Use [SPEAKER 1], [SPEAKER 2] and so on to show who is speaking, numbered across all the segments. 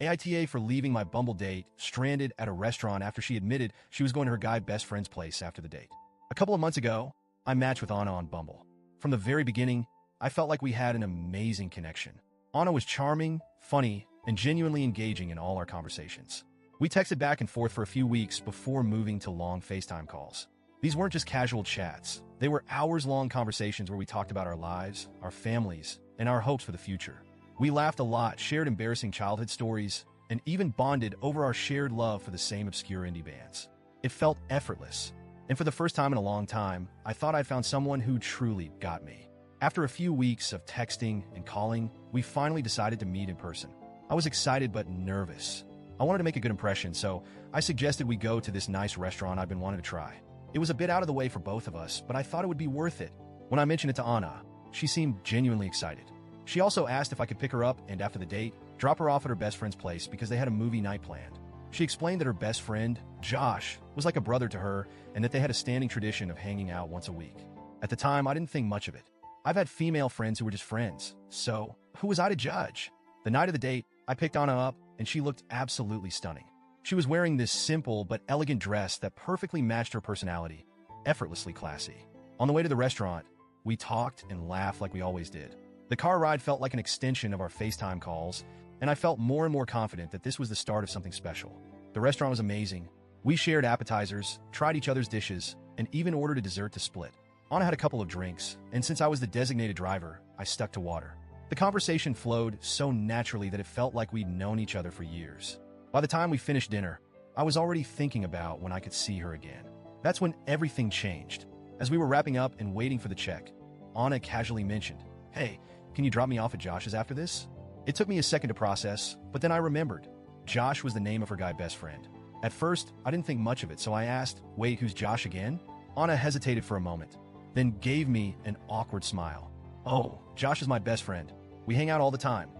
[SPEAKER 1] AITA for leaving my Bumble date stranded at a restaurant after she admitted she was going to her guy best friend's place after the date. A couple of months ago, I matched with Anna on Bumble. From the very beginning, I felt like we had an amazing connection. Anna was charming, funny, and genuinely engaging in all our conversations. We texted back and forth for a few weeks before moving to long FaceTime calls. These weren't just casual chats. They were hours-long conversations where we talked about our lives, our families, and our hopes for the future. We laughed a lot, shared embarrassing childhood stories, and even bonded over our shared love for the same obscure indie bands. It felt effortless. And for the first time in a long time, I thought I'd found someone who truly got me. After a few weeks of texting and calling, we finally decided to meet in person. I was excited but nervous. I wanted to make a good impression, so I suggested we go to this nice restaurant I've been wanting to try. It was a bit out of the way for both of us, but I thought it would be worth it. When I mentioned it to Anna, she seemed genuinely excited. She also asked if I could pick her up and, after the date, drop her off at her best friend's place because they had a movie night planned. She explained that her best friend, Josh, was like a brother to her and that they had a standing tradition of hanging out once a week. At the time, I didn't think much of it. I've had female friends who were just friends, so who was I to judge? The night of the date, I picked Anna up, and she looked absolutely stunning. She was wearing this simple but elegant dress that perfectly matched her personality, effortlessly classy. On the way to the restaurant, we talked and laughed like we always did. The car ride felt like an extension of our FaceTime calls, and I felt more and more confident that this was the start of something special. The restaurant was amazing. We shared appetizers, tried each other's dishes, and even ordered a dessert to split. Anna had a couple of drinks, and since I was the designated driver, I stuck to water. The conversation flowed so naturally that it felt like we'd known each other for years. By the time we finished dinner, I was already thinking about when I could see her again. That's when everything changed. As we were wrapping up and waiting for the check, Anna casually mentioned, "Hey, can you drop me off at Josh's after this?" It took me a second to process, but then I remembered. Josh was the name of her guy best friend. At first, I didn't think much of it, so I asked, "Wait, who's Josh again?" Anna hesitated for a moment, then gave me an awkward smile. "Oh, Josh is my best friend. We hang out all the time.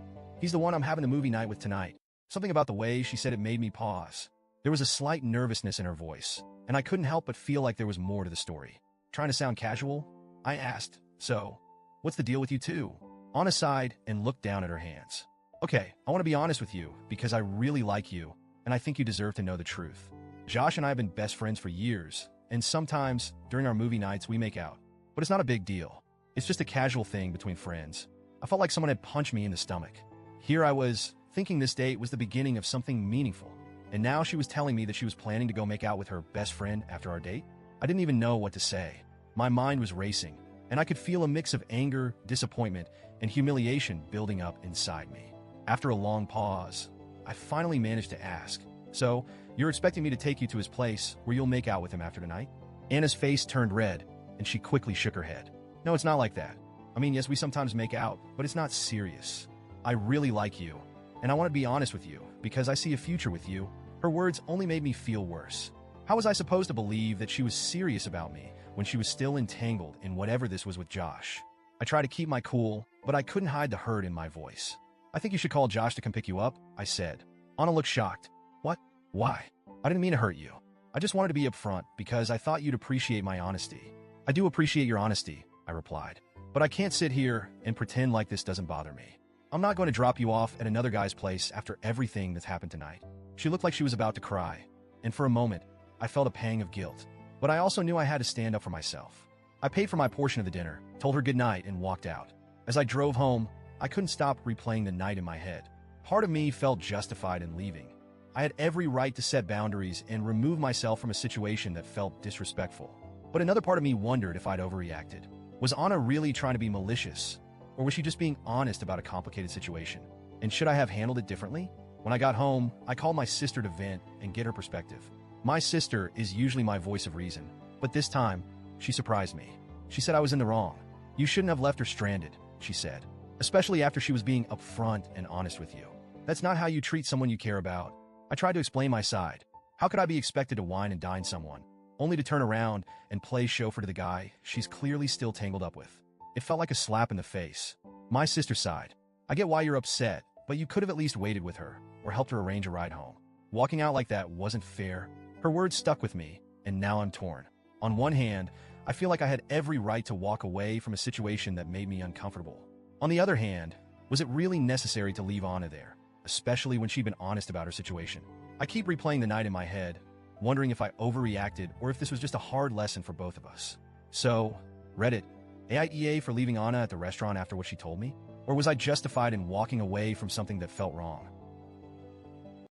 [SPEAKER 1] He's the one I'm having the movie night with tonight." Something about the way she said it made me pause. There was a slight nervousness in her voice, and I couldn't help but feel like there was more to the story. Trying to sound casual, I asked, "So, what's the deal with you two?" Anna sighed and looked down at her hands. "Okay, I want to be honest with you because I really like you, and I think you deserve to know the truth. Josh and I have been best friends for years, and sometimes, during our movie nights, we make out. But it's not a big deal. It's just a casual thing between friends." I felt like someone had punched me in the stomach. Here I was, thinking this date was the beginning of something meaningful, and now she was telling me that she was planning to go make out with her best friend after our date? I didn't even know what to say. My mind was racing, and I could feel a mix of anger, disappointment, and humiliation building up inside me. After a long pause, I finally managed to ask, "So, you're expecting me to take you to his place where you'll make out with him after tonight?" Anna's face turned red, and she quickly shook her head. "No, it's not like that. I mean, yes, we sometimes make out, but it's not serious. I really like you, and I want to be honest with you, because I see a future with you." Her words only made me feel worse. How was I supposed to believe that she was serious about me when she was still entangled in whatever this was with Josh? I tried to keep my cool, but I couldn't hide the hurt in my voice. "I think you should call Josh to come pick you up," I said. Anna looked shocked. "What? Why? I didn't mean to hurt you. I just wanted to be upfront because I thought you'd appreciate my honesty." "I do appreciate your honesty," I replied. "But I can't sit here and pretend like this doesn't bother me. I'm not going to drop you off at another guy's place after everything that's happened tonight." She looked like she was about to cry, and for a moment, I felt a pang of guilt. But I also knew I had to stand up for myself. I paid for my portion of the dinner, told her goodnight, and walked out. As I drove home, I couldn't stop replaying the night in my head. Part of me felt justified in leaving. I had every right to set boundaries and remove myself from a situation that felt disrespectful. But another part of me wondered if I'd overreacted. Was Anna really trying to be malicious? Or was she just being honest about a complicated situation? And should I have handled it differently? When I got home, I called my sister to vent and get her perspective. My sister is usually my voice of reason, but this time, she surprised me. She said I was in the wrong. "You shouldn't have left her stranded," she said, "especially after she was being upfront and honest with you. That's not how you treat someone you care about." I tried to explain my side. How could I be expected to wine and dine someone, only to turn around and play chauffeur to the guy she's clearly still tangled up with? It felt like a slap in the face. My sister sighed. "I get why you're upset, but you could have at least waited with her or helped her arrange a ride home. Walking out like that wasn't fair." Her words stuck with me, and now I'm torn. On one hand, I feel like I had every right to walk away from a situation that made me uncomfortable. On the other hand, was it really necessary to leave Anna there? especially when she'd been honest about her situation. I keep replaying the night in my head, wondering if I overreacted or if this was just a hard lesson for both of us. So, Reddit, AITA for leaving Anna at the restaurant after what she told me? Or was I justified in walking away from something that felt wrong?